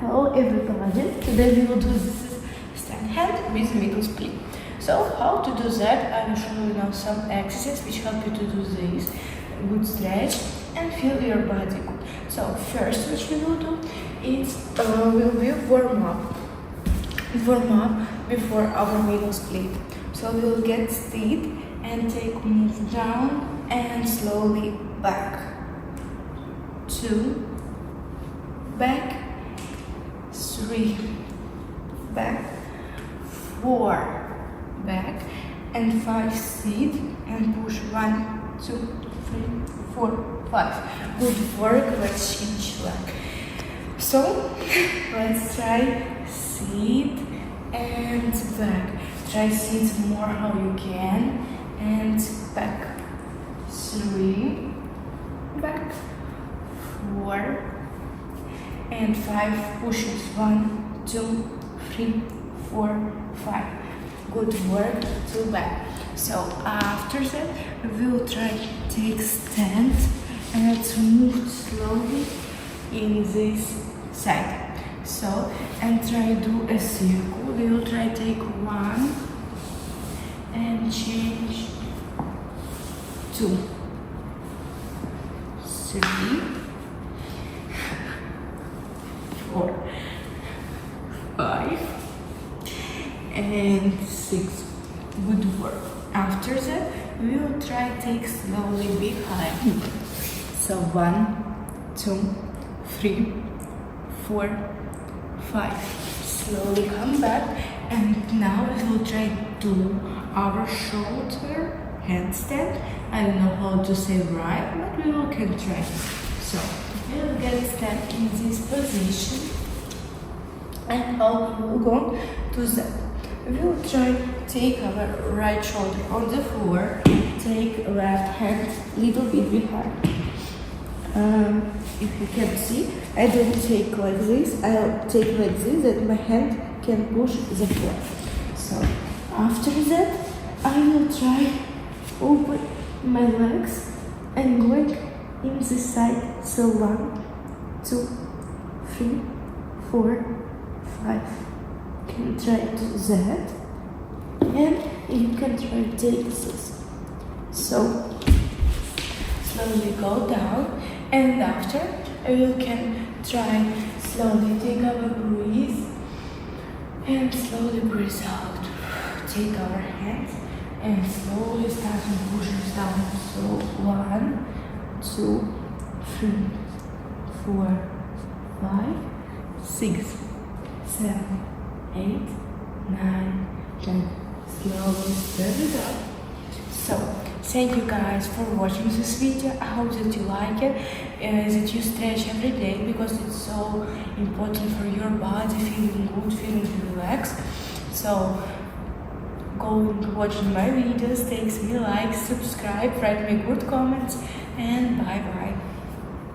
Hello everybody, today we will do this stand hand with middle split. So how to do that, I will show you now some exercises which help you to do this, good stretch and feel your body good. So first what we will do is will be warm up before our middle split. So we will get stiff and take move down and slowly back, 2, back, 3, back, 4, back, and 5, sit and push, 1, 2, 3, 4, 5. Good work, let's change leg. So let's try sit and back. Try sit more how you can and back, 3, back, 4 and 5 pushes, 1, 2, 3, 4, 5. Good work to back. So after that we will try to take stand and let's move slowly in this side. So and try do a circle. We will try take 1 and change 2, 3, 4, 5 and 6. Good work. After that we will try take slowly behind. So 1, 2, 3, 4, 5. Slowly come back and now we will try to our shoulder handstand. I don't know how to say right, but we will can try. So we will get stand in this position and how we will go to that. We will try take our right shoulder on the floor, take left hand little bit behind. If you can see, I don't take like this, I'll take like this that my hand can push the floor. So after that I will try open my legs and going in this side. So 1, 2, 3, 4, 5. Can try to that and you can try to take this. So slowly go down and after you can try slowly take our breathe and slowly breathe out. Take our hands and slowly start to push us down. So 1, 2, 3, 4, 5, 6, 7, 8, 9, 10. Slowly spread it up. So thank you guys for watching this video. I hope that you like it, that you stretch every day because it's so important for your body, feeling good, feeling relaxed. So go and watch my videos, take me likes, subscribe, write me good comments, and bye bye.